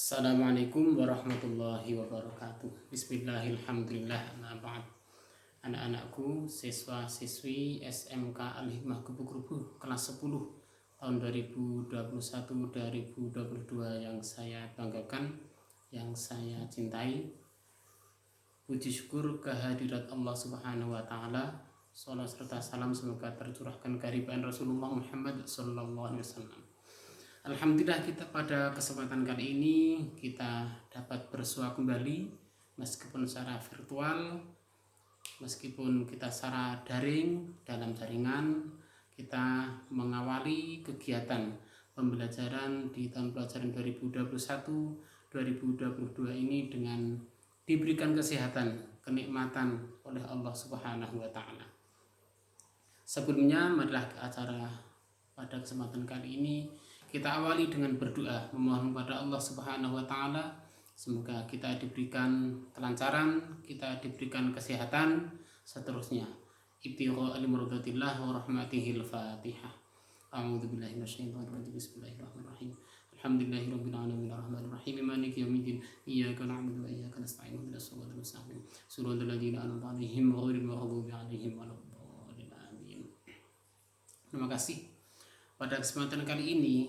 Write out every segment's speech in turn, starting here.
Assalamualaikum warahmatullahi wabarakatuh. Bismillahirrahmanirrahim. Anak-anakku, siswa-siswi SMK Al-Hikmah Kubu-Kubu kelas 10 tahun 2021-2022 yang saya banggakan, yang saya cintai. Puji syukur kehadirat Allah Subhanahu wa taala. Salam serta salam semoga tercurahkan kehadiran Rasulullah Muhammad sallallahu alaihi wasallam. Alhamdulillah, kita pada kesempatan kali ini kita dapat bersua kembali meskipun secara virtual, meskipun kita secara daring dalam jaringan. Kita mengawali kegiatan pembelajaran di tahun pelajaran 2021-2022 ini dengan diberikan kesehatan, kenikmatan oleh Allah Subhanahu wa taala. Sebelumnya, marilah ke acara pada kesempatan kali ini kita awali dengan berdoa, memohon kepada Allah Subhanahu wa taala semoga kita diberikan kelancaran, kita diberikan kesehatan, seterusnya. Ibtigha al-murdatillah wa rahmatihil Fatihah. A'udzubillahi minasyaitonir rajim. Bismillahirrahmanirrahim. Alhamdulillahirabbil alamin arrahmanir rahim maliki yaumiddin. Iyyaka na'budu wa iyyaka nasta'in ihdinas siratal mustaqim. Shiratal ladzina an'amta 'alaihim ghairil maghdubi 'alaihim waladdallin. Amin. Terima kasih. Pada kesempatan kali ini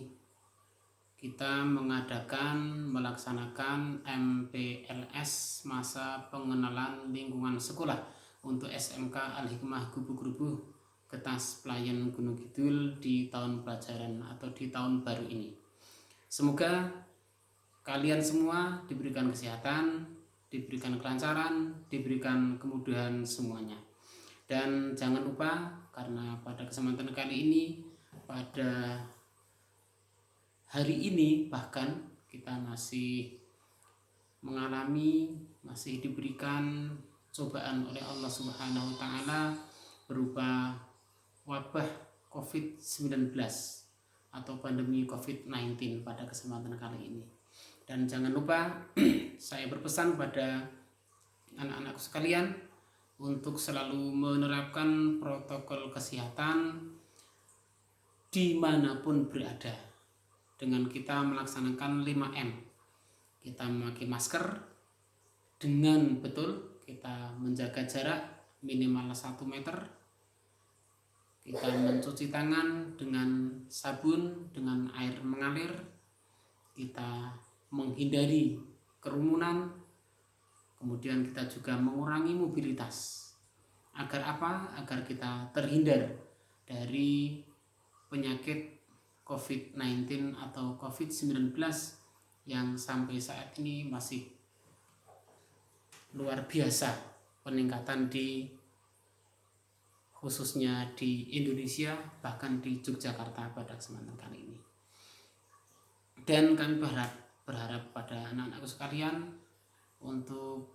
kita melaksanakan MPLS, masa pengenalan lingkungan sekolah untuk SMK Al-Hikmah Kubu-Kubu Getas Pelayan Gunung Kidul di tahun pelajaran atau di tahun baru ini. Semoga kalian semua diberikan kesehatan, diberikan kelancaran, diberikan kemudahan semuanya. Dan jangan lupa, karena pada kesempatan kali ini, pada hari ini bahkan kita masih diberikan cobaan oleh Allah Subhanahu wa taala berupa wabah COVID-19 atau pandemi COVID-19 pada kesempatan kali ini. Dan jangan lupa saya berpesan pada anak-anakku sekalian untuk selalu menerapkan protokol kesehatan dimanapun berada, dengan kita melaksanakan 5M. Kita memakai masker dengan betul, kita menjaga jarak minimal 1 meter, kita mencuci tangan dengan sabun, dengan air mengalir, kita menghindari kerumunan, kemudian kita juga mengurangi mobilitas. Agar apa? Agar kita terhindar dari penyakit COVID-19 atau COVID-19 yang sampai saat ini masih luar biasa peningkatan khususnya di Indonesia, bahkan di Yogyakarta pada kesempatan kali ini. Dan kami berharap pada anak-anakku sekalian untuk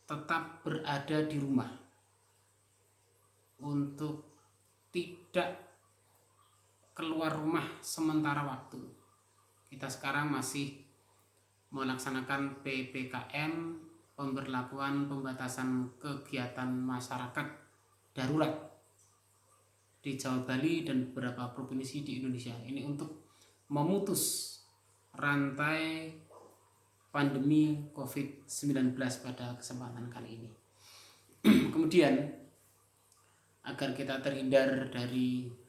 tetap berada di rumah, untuk tidak keluar rumah sementara waktu. Kita sekarang masih melaksanakan PPKM, pemberlakuan pembatasan kegiatan masyarakat darurat di Jawa, Bali, dan beberapa provinsi di Indonesia. Ini untuk memutus rantai pandemi COVID-19 pada kesempatan kali ini. Kemudian, agar kita terhindar dari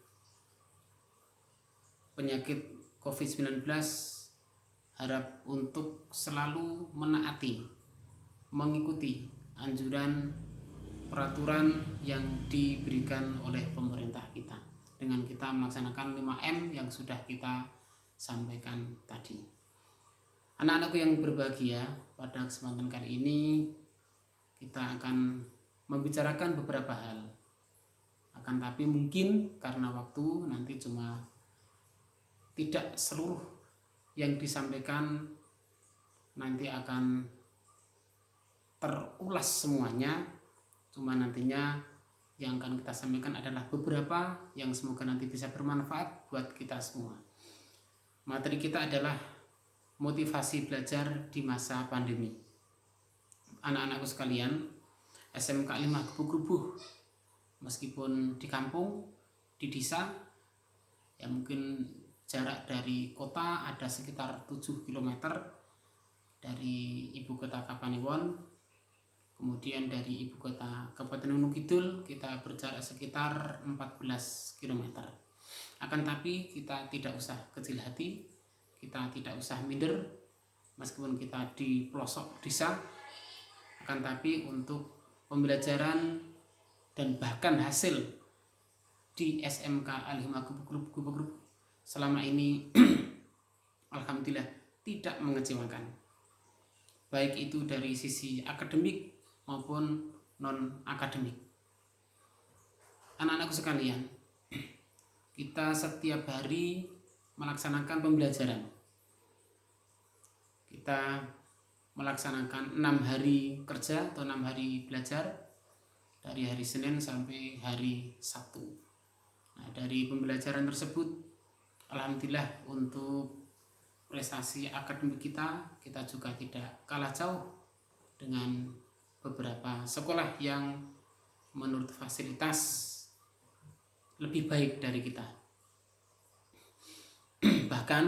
penyakit COVID-19, harap untuk selalu mengikuti anjuran peraturan yang diberikan oleh pemerintah kita, dengan kita melaksanakan 5M yang sudah kita sampaikan tadi. Anak-anakku yang berbahagia, pada kesempatan kali ini kita akan membicarakan beberapa hal. Akan tapi mungkin karena waktu nanti cuma tidak seluruh yang disampaikan nanti akan terulas semuanya, cuma nantinya yang akan kita sampaikan adalah beberapa yang semoga nanti bisa bermanfaat buat kita semua. Materi kita adalah motivasi belajar di masa pandemi. Anak-anakku sekalian, SMK 5 Kubu-Kubu, meskipun di kampung, di desa, ya mungkin jarak dari kota ada sekitar 7 km, dari ibu kota Kapanewon, kemudian dari ibu kota Kabupaten Gunung Kidul kita berjarak sekitar 14 km. Akan tapi kita tidak usah kecil hati, kita tidak usah minder meskipun kita di pelosok desa, akan tapi untuk pembelajaran dan bahkan hasil di SMK Al-Hikmah Gubuk Group selama ini alhamdulillah tidak mengecewakan, baik itu dari sisi akademik maupun non akademik. Anak-anakku sekalian, kita setiap hari melaksanakan pembelajaran. Kita melaksanakan 6 hari kerja atau 6 hari belajar dari hari Senin sampai hari Sabtu. Nah, dari pembelajaran tersebut alhamdulillah untuk prestasi akademik kita juga tidak kalah jauh dengan beberapa sekolah yang menurut fasilitas lebih baik dari kita. Bahkan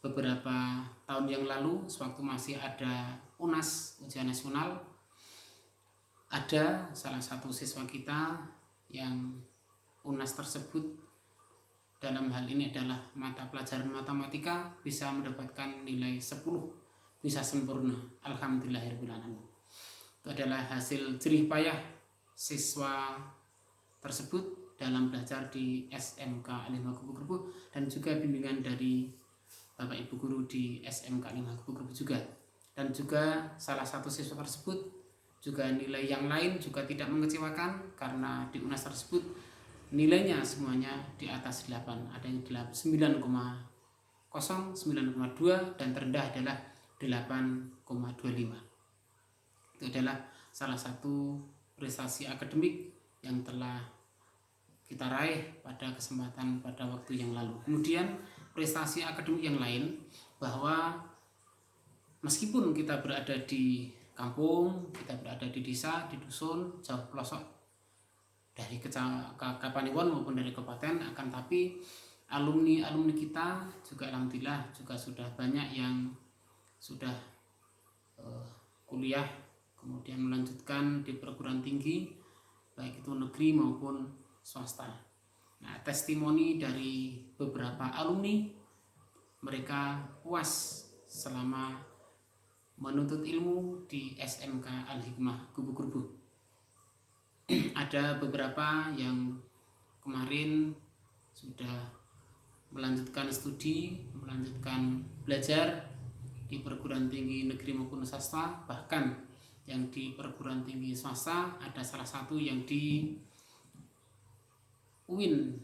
beberapa tahun yang lalu sewaktu masih ada UNAS, ujian nasional, ada salah satu siswa kita yang UNAS tersebut dalam hal ini adalah mata pelajaran matematika bisa mendapatkan nilai 10, bisa sempurna. Alhamdulillahirabbil alamin. Itu adalah hasil jerih payah siswa tersebut dalam belajar di SMK Al-Hikmah Gubuk Group dan juga bimbingan dari Bapak Ibu guru di SMK Al-Hikmah Gubuk Group juga. Dan juga salah satu siswa tersebut juga nilai yang lain juga tidak mengecewakan karena di UNAS tersebut nilainya semuanya di atas 8, ada yang 9,0, 9,2 dan terendah adalah 8,25. Itu adalah salah satu prestasi akademik yang telah kita raih pada kesempatan pada waktu yang lalu. Kemudian prestasi akademik yang lain, bahwa meskipun kita berada di kampung, kita berada di desa, di dusun, jauh pelosok dari Kapanewon maupun dari kabupaten, akan tapi alumni kita juga alhamdulillah juga sudah banyak yang sudah kuliah kemudian melanjutkan di perguruan tinggi baik itu negeri maupun swasta. Nah, testimoni dari beberapa alumni, mereka puas selama menuntut ilmu di SMK Al-Hikmah Gubuk Group. Ada beberapa yang kemarin sudah melanjutkan studi, melanjutkan belajar di perguruan tinggi negeri maupun swasta, bahkan yang di perguruan tinggi swasta ada salah satu yang di UIN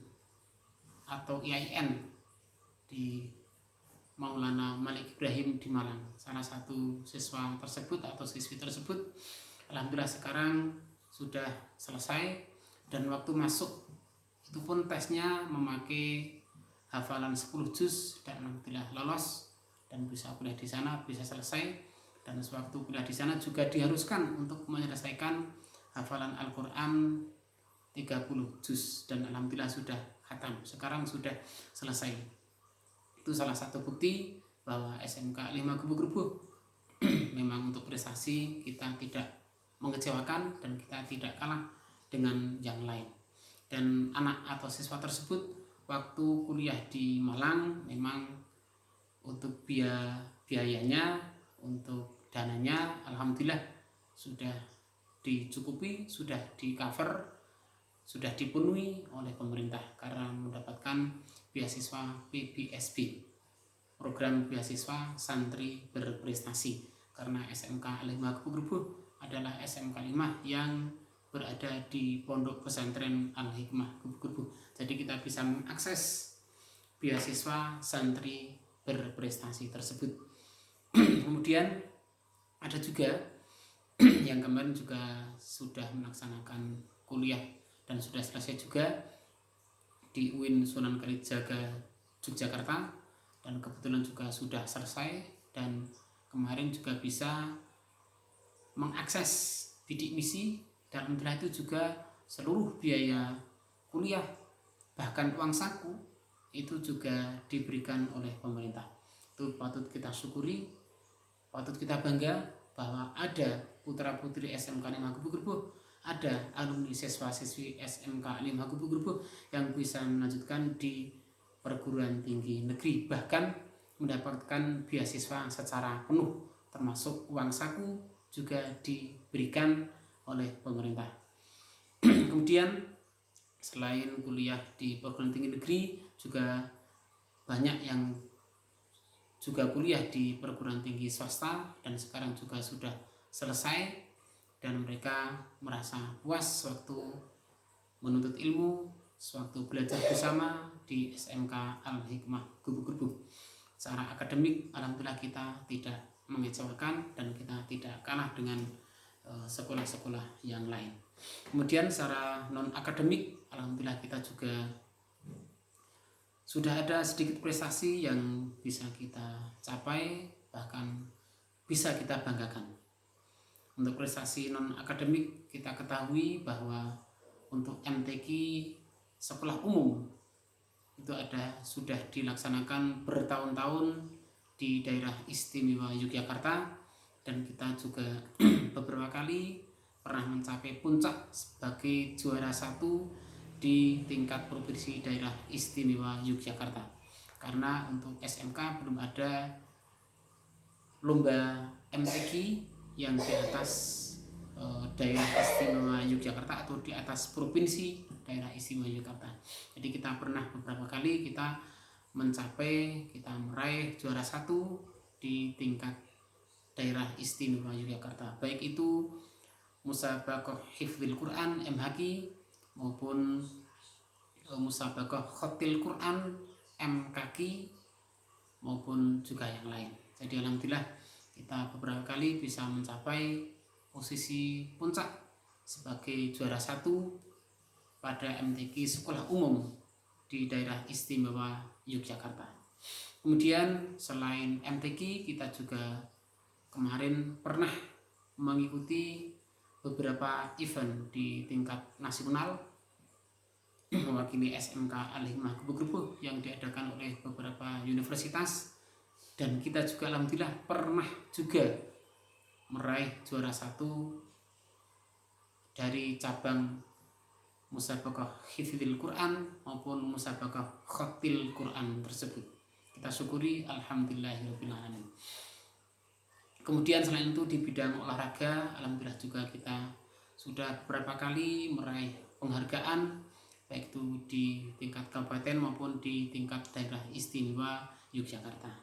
atau IAIN di Maulana Malik Ibrahim di Malang. Salah satu siswa tersebut atau siswi tersebut alhamdulillah sekarang sudah selesai, dan waktu masuk itu pun tesnya memakai hafalan 10 juz dan alhamdulillah lolos dan bisa kuliah di sana, bisa selesai. Dan sewaktu kuliah di sana juga diharuskan untuk menyelesaikan hafalan Al-Quran 30 juz dan alhamdulillah sudah khatam, sekarang sudah selesai. Itu salah satu bukti bahwa SMK Al-Hikmah Gubuk Group memang untuk prestasi kita tidak mengecewakan dan kita tidak kalah dengan yang lain. Dan anak atau siswa tersebut waktu kuliah di Malang memang untuk biayanya, untuk dananya alhamdulillah sudah dicukupi, sudah di cover, sudah dipenuhi oleh pemerintah karena mendapatkan beasiswa PBSB, program beasiswa santri berprestasi, karena SMK Al-Hikmah Gubuk Group adalah SMK 5 yang berada di Pondok Pesantren Al-Hikmah Gubuk Group. Jadi kita bisa mengakses beasiswa santri berprestasi tersebut. Kemudian ada juga yang kemarin juga sudah melaksanakan kuliah dan sudah selesai juga di UIN Sunan Kalijaga Yogyakarta, dan kebetulan juga sudah selesai dan kemarin juga bisa mengakses bidik misi, dan alhamdulillah itu juga seluruh biaya kuliah bahkan uang saku itu juga diberikan oleh pemerintah. Itu patut kita syukuri Patut kita bangga bahwa ada putra-putri SMK 5 Gebu-Gebu, ada alumni siswa-siswi SMK 5 Gebu-Gebu yang bisa melanjutkan di perguruan tinggi negeri, bahkan mendapatkan beasiswa secara penuh, termasuk uang saku juga diberikan oleh pemerintah. Kemudian selain kuliah di perguruan tinggi negeri, juga banyak yang juga kuliah di perguruan tinggi swasta dan sekarang juga sudah selesai, dan mereka merasa puas waktu menuntut ilmu, sewaktu belajar bersama di SMK Al-Hikmah Gebu-Gebu. Secara akademik alhamdulillah kita tidak mengecewakan dan kita tidak kalah dengan sekolah-sekolah yang lain. Kemudian secara non akademik alhamdulillah kita juga sudah ada sedikit prestasi yang bisa kita capai, bahkan bisa kita banggakan. Untuk prestasi non akademik kita ketahui bahwa untuk MTQ sekolah umum itu sudah dilaksanakan bertahun-tahun di daerah istimewa Yogyakarta, dan kita juga beberapa kali pernah mencapai puncak sebagai juara 1 di tingkat provinsi daerah istimewa Yogyakarta. Karena untuk SMK belum ada lomba MTQ yang di atas daerah istimewa Yogyakarta atau di atas provinsi daerah istimewa Yogyakarta. Jadi kita pernah beberapa kali kita meraih juara 1 di tingkat daerah istimewa Yogyakarta, baik itu musabaqah hifdzil Quran MHQ maupun musabaqah khotil Quran MKQ maupun juga yang lain. Jadi alhamdulillah kita beberapa kali bisa mencapai posisi puncak sebagai juara 1 pada MTQ sekolah umum di daerah istimewa Yogyakarta. Kemudian selain MTQ kita juga kemarin pernah mengikuti beberapa event di tingkat nasional mewakili SMK Al-Hikmah Gebu-Gebu yang diadakan oleh beberapa universitas, dan kita juga alhamdulillah pernah juga meraih juara 1 dari cabang musabaqah hifdzil Quran maupun musabaqah khotil Quran tersebut. Kita syukuri alhamdulillahirabbil alamin. Kemudian selain itu di bidang olahraga alhamdulillah juga kita sudah beberapa kali meraih penghargaan, baik itu di tingkat kabupaten maupun di tingkat daerah istimewa Yogyakarta,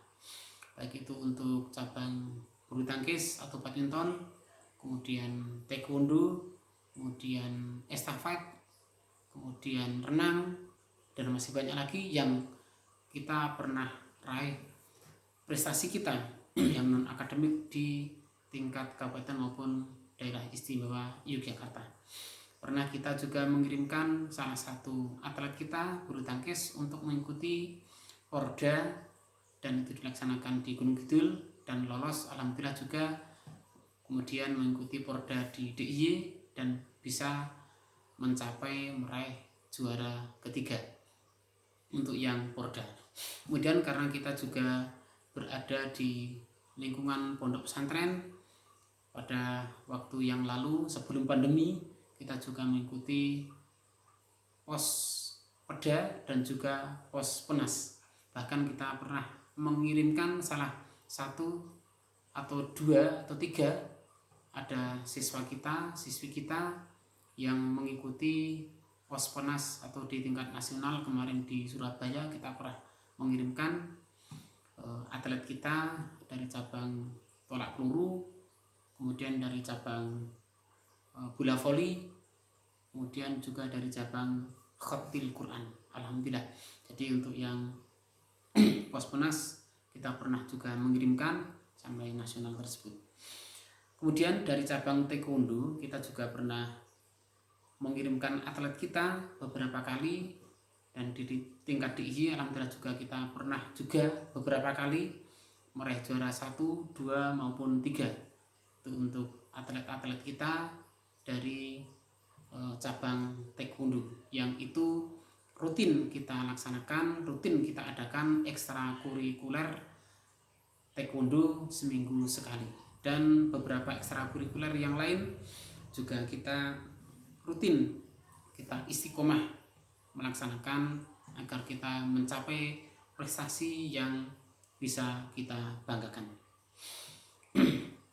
baik itu untuk cabang bulu tangkis atau badminton, kemudian taekwondo, kemudian estafet, kemudian renang, dan masih banyak lagi yang kita pernah raih prestasi kita yang non akademik di tingkat kabupaten maupun daerah istimewa Yogyakarta. Pernah kita juga mengirimkan salah satu atlet kita bulu tangkis untuk mengikuti Porda, dan itu dilaksanakan di Gunung Kidul dan lolos alhamdulillah juga. Kemudian mengikuti Porda di DIY dan bisa meraih juara ketiga untuk yang Porda. Kemudian karena kita juga berada di lingkungan pondok pesantren, pada waktu yang lalu sebelum pandemi kita juga mengikuti pos peda dan juga pos penas. Bahkan kita pernah mengirimkan salah satu atau 2 atau 3 ada siswi kita yang mengikuti pos penas atau di tingkat nasional. Kemarin di Surabaya kita pernah mengirimkan atlet kita dari cabang tolak peluru, kemudian dari cabang bola voli, kemudian juga dari cabang khotil Quran alhamdulillah. Jadi untuk yang pos penas kita pernah juga mengirimkan sampai nasional tersebut. Kemudian dari cabang taekwondo kita juga pernah mengirimkan atlet kita beberapa kali, dan di tingkat DIY alhamdulillah juga kita pernah juga beberapa kali meraih juara 1, 2 maupun 3. Itu untuk atlet-atlet kita dari cabang taekwondo yang itu rutin kita laksanakan, rutin kita adakan ekstrakurikuler taekwondo seminggu sekali, dan beberapa ekstrakurikuler yang lain juga kita rutin, kita istiqomah melaksanakan agar kita mencapai prestasi yang bisa kita banggakan.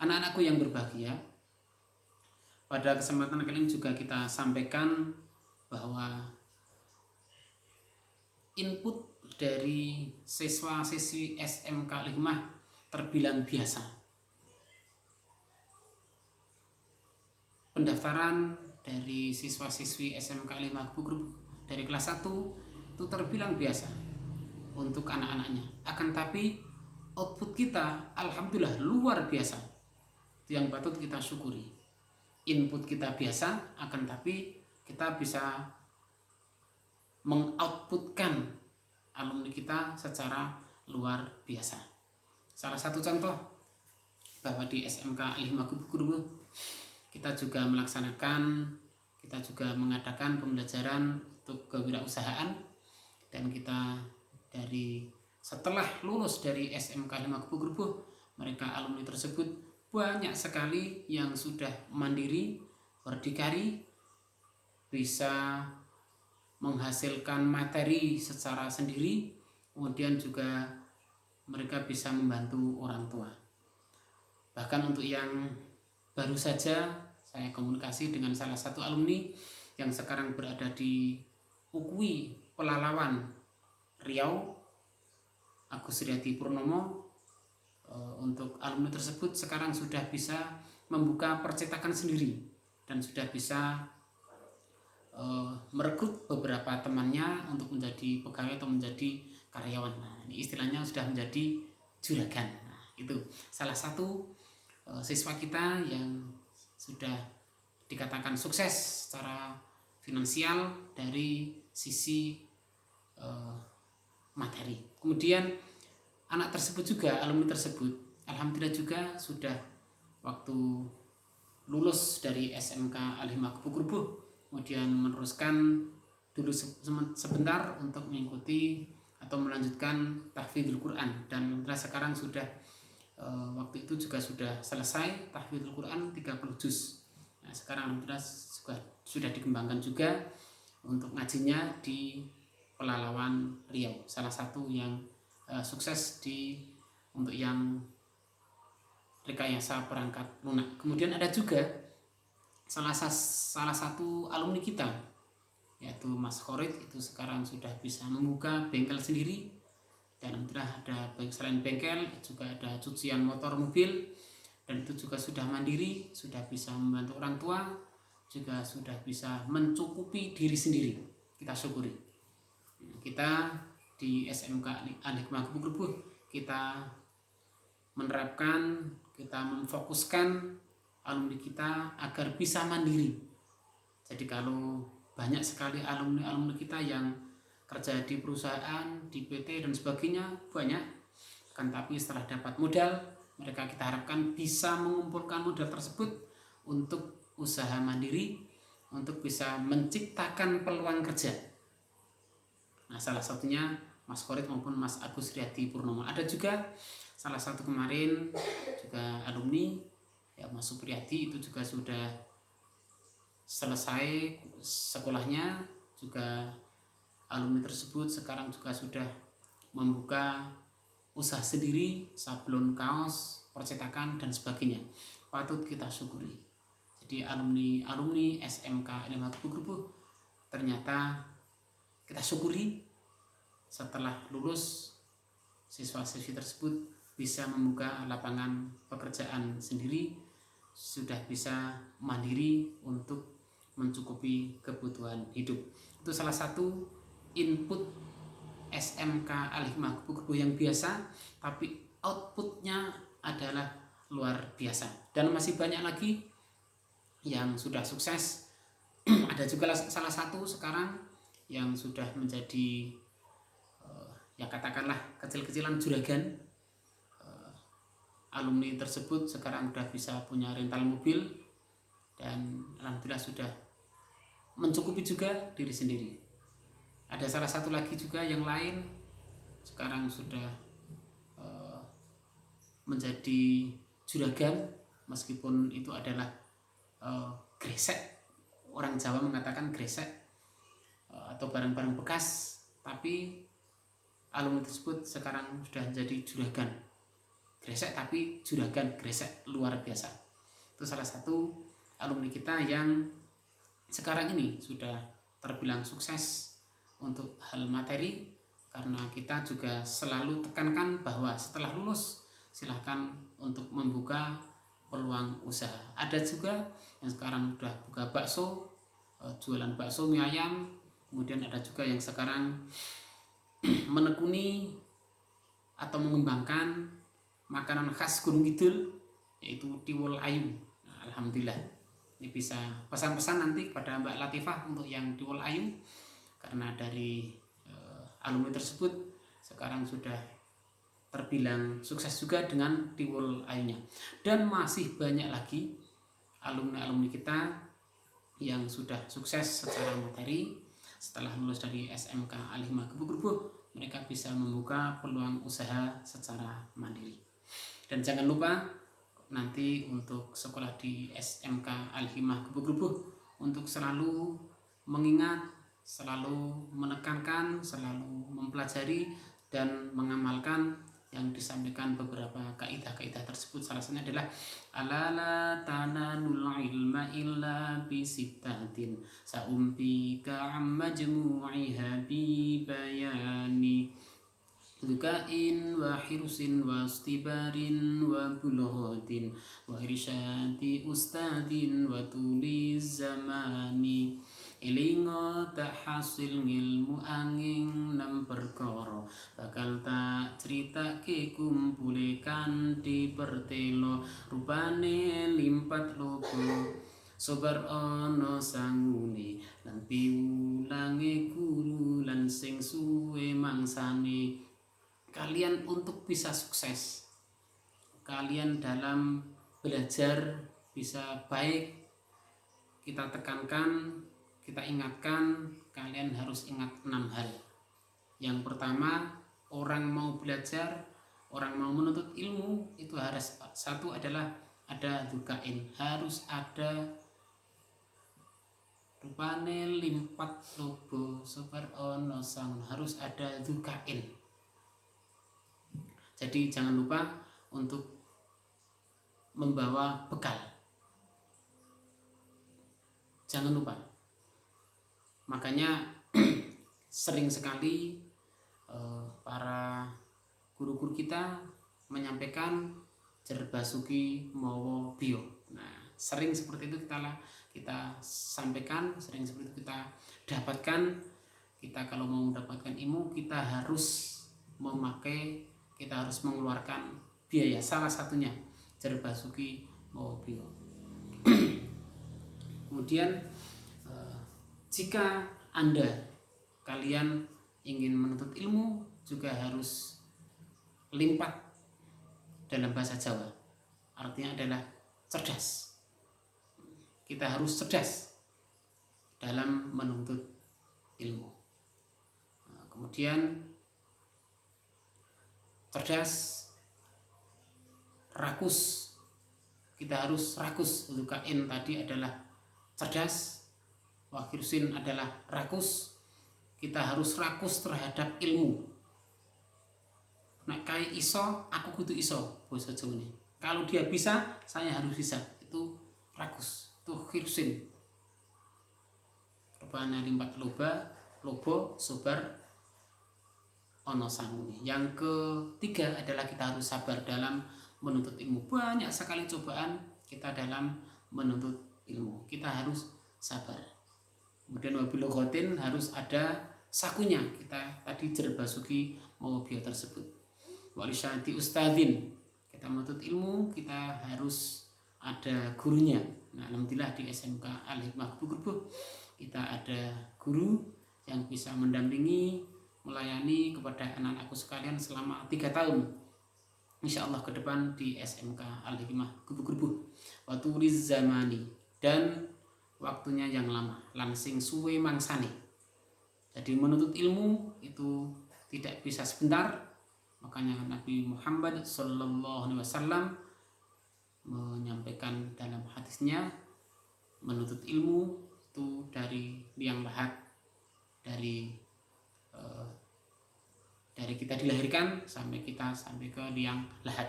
Anak-anakku yang berbahagia, pada kesempatan kali ini juga kita sampaikan bahwa input dari siswa-siswi SMK Al-Hikmah terbilang biasa. Pendaftaran dari siswa-siswi SMK Al-Hikmah Group dari kelas 1 itu terbilang biasa untuk anak-anaknya. Akan tapi output kita alhamdulillah luar biasa. Itu yang patut kita syukuri. Input kita biasa, akan tapi kita bisa mengoutputkan alumni kita secara luar biasa. Salah satu contoh bahwa di SMK Al-Hikmah Group kita juga mengadakan pembelajaran untuk kewirausahaan, dan kita setelah lulus dari SMK Al-Hikmah Group, mereka alumni tersebut banyak sekali yang sudah mandiri, berdikari, bisa menghasilkan materi secara sendiri, kemudian juga mereka bisa membantu orang tua. Bahkan untuk yang baru saja saya komunikasi dengan salah satu alumni yang sekarang berada di UKUI Pelalawan Riau, Agus Riyadi Purnomo. Untuk alumni tersebut sekarang sudah bisa membuka percetakan sendiri dan sudah bisa merekrut beberapa temannya untuk menjadi pegawai atau menjadi karyawan. Nah, ini istilahnya sudah menjadi juragan. Nah, itu salah satu siswa kita yang sudah dikatakan sukses secara finansial dari sisi materi. Kemudian anak tersebut juga, alumni tersebut, alhamdulillah juga sudah waktu lulus dari SMK Al-Hikmah Group, kemudian meneruskan dulu sebentar untuk mengikuti atau melanjutkan tahfidzul Quran, dan sekarang sudah waktu itu juga sudah selesai tahfidzul Quran 30 juz. Nah, sekarang alhamdulillah sudah dikembangkan juga untuk ngajinya di Pelalawan Riau, salah satu yang sukses untuk yang rekayasa perangkat lunak. Kemudian ada juga salah satu alumni kita, yaitu Mas Khorid, itu sekarang sudah bisa membuka bengkel sendiri, dan alhamdulillah ada selain bengkel juga ada cucian motor mobil, dan itu juga sudah mandiri, sudah bisa membantu orang tua, juga sudah bisa mencukupi diri sendiri. Kita syukuri. Kita di SMK Al-Hikmah Group kita menerapkan, kita memfokuskan alumni kita agar bisa mandiri. Jadi kalau banyak sekali alumni kita yang kerja di perusahaan, di PT dan sebagainya banyak, kan tapi setelah dapat modal, mereka kita harapkan bisa mengumpulkan modal tersebut untuk usaha mandiri, untuk bisa menciptakan peluang kerja. Nah, salah satunya Mas Khorid maupun Mas Agus Riyadi Purnomo. Ada juga salah satu kemarin juga alumni, ya Mas Supriyadi, itu juga sudah selesai sekolahnya, juga alumni tersebut sekarang juga sudah membuka usaha sendiri, sablon, kaos, percetakan dan sebagainya. Patut kita syukuri. Jadi alumni SMK Al-Hikmah Group ternyata kita syukuri setelah lulus siswa-siswi tersebut bisa membuka lapangan pekerjaan sendiri, sudah bisa mandiri untuk mencukupi kebutuhan hidup. Itu salah satu input SMK Al-Hikmah Group yang biasa, tapi outputnya adalah luar biasa, dan masih banyak lagi yang sudah sukses. Ada juga salah satu sekarang yang sudah menjadi ya katakanlah kecil-kecilan juragan. Alumni tersebut sekarang sudah bisa punya rental mobil, dan alhamdulillah sudah mencukupi juga diri sendiri. Ada salah satu lagi juga yang lain sekarang sudah menjadi juragan, meskipun itu adalah gresek, orang Jawa mengatakan gresek, atau barang-barang bekas, tapi alumni tersebut sekarang sudah menjadi juragan. Gresek tapi juragan gresek luar biasa. Itu salah satu alumni kita yang sekarang ini sudah terbilang sukses untuk hal materi, karena kita juga selalu tekankan bahwa setelah lulus silahkan untuk membuka peluang usaha. Ada juga yang sekarang sudah buka bakso, jualan bakso mie ayam, kemudian ada juga yang sekarang menekuni atau mengembangkan makanan khas Gunung Kidul, yaitu tiwul ayu. Nah, alhamdulillah, ini bisa pesan-pesan nanti kepada Mbak Latifah untuk yang tiwul ayu, karena dari alumni tersebut sekarang sudah terbilang sukses juga dengan tiwul ayunya. Dan masih banyak lagi alumni-alumni kita yang sudah sukses secara materi setelah lulus dari SMK Al-Himah Gebu-Gebu. Mereka bisa membuka peluang usaha secara mandiri. Dan jangan lupa nanti untuk sekolah di SMK Al-Himah Gebu-Gebu untuk selalu mengingat, selalu menekankan, selalu mempelajari dan mengamalkan yang disampaikan beberapa kaidah-kaidah tersebut. Salah satunya adalah alala tananul ilma illa bisittatin saumpika amma jumu'iha bi bayani lukain wa hirsin wa istibarin wa bulghatin wa irsyadi ustadin wa tuliz zamani ilingo tak hasil ngilmu angin nem perkara bakal tak cerita ke kumpulekan di pertelo rupane limpat logo sobar ono sangune lan piwulange guru lan sing suwe mangsane. Kalian untuk bisa sukses, kalian dalam belajar bisa baik, kita tekankan, kita ingatkan, kalian harus ingat 6 hal. Yang pertama, orang mau belajar, orang mau menuntut ilmu, itu harus satu adalah ada dukain, harus ada rupane limpat lobo sobar ono sang, harus ada dukain. Jadi jangan lupa untuk membawa bekal, jangan lupa. Makanya sering sekali para guru-guru kita menyampaikan jer basuki mawa bio. Nah, sering seperti itu kita sampaikan, sering seperti itu kita dapatkan. Kita kalau mau mendapatkan ilmu, kita harus mengeluarkan biaya. Salah satunya jer basuki mawa bio. Kemudian jika kalian ingin menuntut ilmu, juga harus limpat dalam bahasa Jawa. Artinya adalah cerdas. Kita harus cerdas dalam menuntut ilmu. Kemudian cerdas, rakus. Kita harus rakus. Lukain tadi adalah cerdas, wakirsin adalah rakus. Kita harus rakus terhadap ilmu. Nek kai iso, aku kudu iso, bahasa Jawa ini. Kalau dia bisa, saya harus bisa. Itu rakus, itu khirsin. Rupanya limpat lobo, sobar ono sangune. Yang ketiga adalah kita harus sabar dalam menuntut ilmu. Banyak sekali cobaan kita dalam menuntut ilmu. Kita harus sabar. Kemudian wabil ghotin harus ada sakunya. Kita tadi jer basuki mau bio tersebut. Walisyati ustadzin. Kita menuntut ilmu, kita harus ada gurunya. Nah, alhamdulillah di SMK Al-Hikmah Gebu-Gebu kita ada guru yang bisa mendampingi, melayani kepada anak-anakku sekalian selama 3 tahun. Insya Allah ke depan di SMK Al-Hikmah Gebu-Gebu. Watuliz zamani, dan waktunya yang lama, langsing suwe mangsane. Jadi menuntut ilmu itu tidak bisa sebentar, Makanya Nabi Muhammad Sallallahu Alaihi Wasallam menyampaikan dalam hadisnya, menuntut ilmu itu dari liang lahat, dari kita dilahirkan sampai ke liang lahat,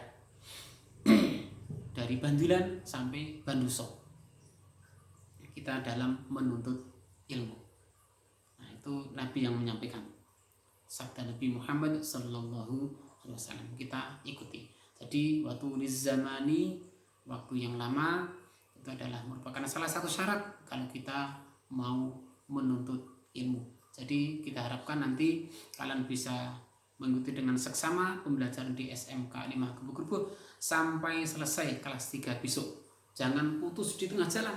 dari Bandulan sampai Banduso kita dalam menuntut ilmu. Nah, itu Nabi yang menyampaikan, sabda Nabi Muhammad Sallallahu Alaihi Wasallam kita ikuti. Jadi waktu zamani, waktu yang lama, itu adalah merupakan salah satu syarat kalau kita mau menuntut ilmu. Jadi kita harapkan nanti kalian bisa mengikuti dengan seksama pembelajaran di SMK 5 Gebu-Gebu sampai selesai kelas 3 besok. Jangan putus di tengah jalan.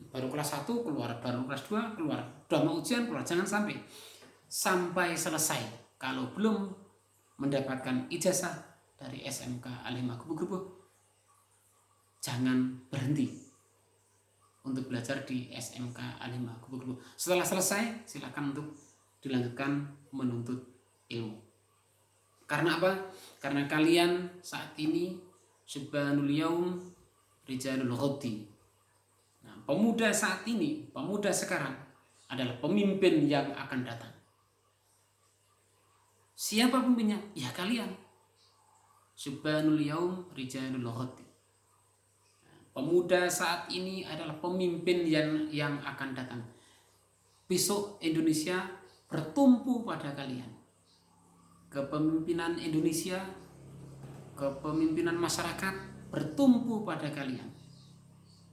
Baru kelas 1 keluar, baru kelas 2 keluar, udah mau ujian keluar. Jangan sampai selesai. Kalau belum mendapatkan ijazah dari SMK 5 Gebu-Gebu, jangan berhenti untuk belajar di SMK 5 Gebu-Gebu. Setelah selesai silakan untuk dilanjutkan menuntut ilmu. Karena apa? Karena kalian saat ini subhanul yaum rijalul ghadi. Nah, pemuda saat ini, pemuda sekarang adalah pemimpin yang akan datang. Siapa pemimpinnya? Ya kalian. Subhanul yaum rijalul ghadi. Pemuda saat ini adalah pemimpin yang akan datang. Besok Indonesia bertumpu pada kalian. Kepemimpinan Indonesia, kepemimpinan masyarakat bertumpu pada kalian.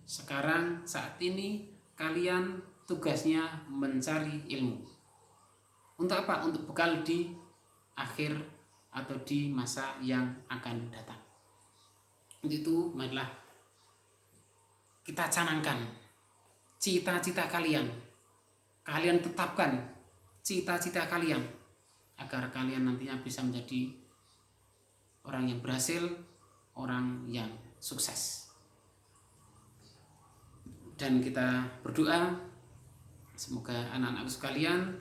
Sekarang saat ini kalian tugasnya mencari ilmu. Untuk apa? Untuk bekal di akhir atau di masa yang akan datang. Itu marilah kita canangkan cita-cita kalian. Kalian tetapkan cita-cita kalian agar kalian nantinya bisa menjadi orang yang berhasil, orang yang sukses. Dan kita berdoa semoga anak-anak sekalian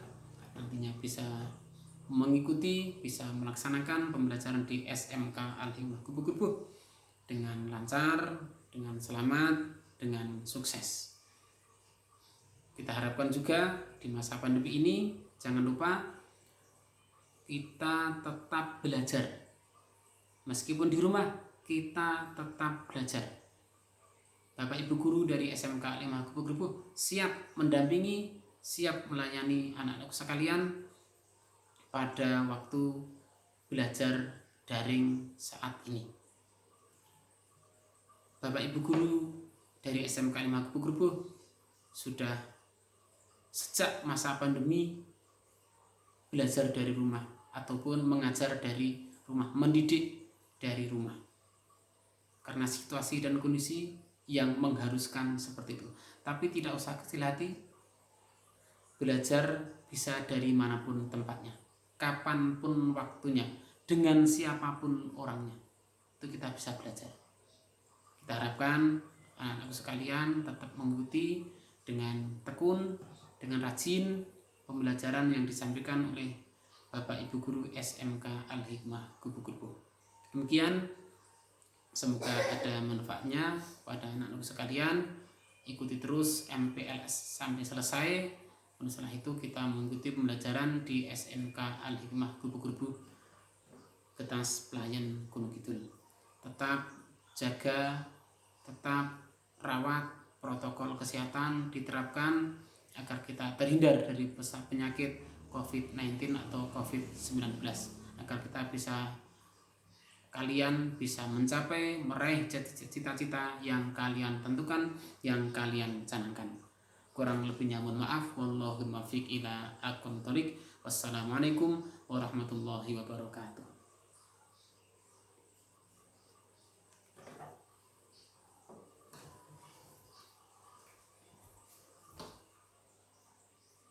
nantinya bisa mengikuti, bisa melaksanakan pembelajaran di SMK Al-Hikmah Gebu-Gebu dengan lancar, dengan selamat, dengan sukses. Kita harapkan juga di masa pandemi ini jangan lupa kita tetap belajar. Meskipun di rumah kita tetap belajar. Bapak Ibu guru dari SMK 5 Gebu-Gebu siap mendampingi, siap melayani anak-anak sekalian pada waktu belajar daring saat ini. Bapak Ibu guru dari SMK 5 Gebu-Gebu sudah sejak masa pandemi belajar dari rumah ataupun mengajar dari rumah, mendidik dari rumah. Karena situasi dan kondisi yang mengharuskan seperti itu. Tapi tidak usah kecil hati, belajar bisa dari manapun tempatnya, kapanpun waktunya, dengan siapapun orangnya. Itu kita bisa belajar. Kita harapkan anak-anak sekalian tetap mengikuti dengan tekun, dengan rajin pembelajaran yang disampaikan oleh Bapak Ibu guru SMK Al-Hikmah Gebu-Gebu. Demikian, semoga ada manfaatnya pada anak-anak sekalian. Ikuti terus MPLS sampai selesai. Setelah itu kita mengikuti pembelajaran di SMK Al-Hikmah Gebu-Gebu Getas Pelayan Gunung Kidul. Tetap jaga, tetap rawat, protokol kesehatan diterapkan agar kita terhindar dari penyakit COVID-19 atau COVID-19, agar kalian bisa mencapai, meraih cita-cita yang kalian tentukan, yang kalian canangkan. Kurang lebihnya mohon maaf. Wallahul muwaffiq ila aqwamit thoriq. Wassalamualaikum warahmatullahi wabarakatuh.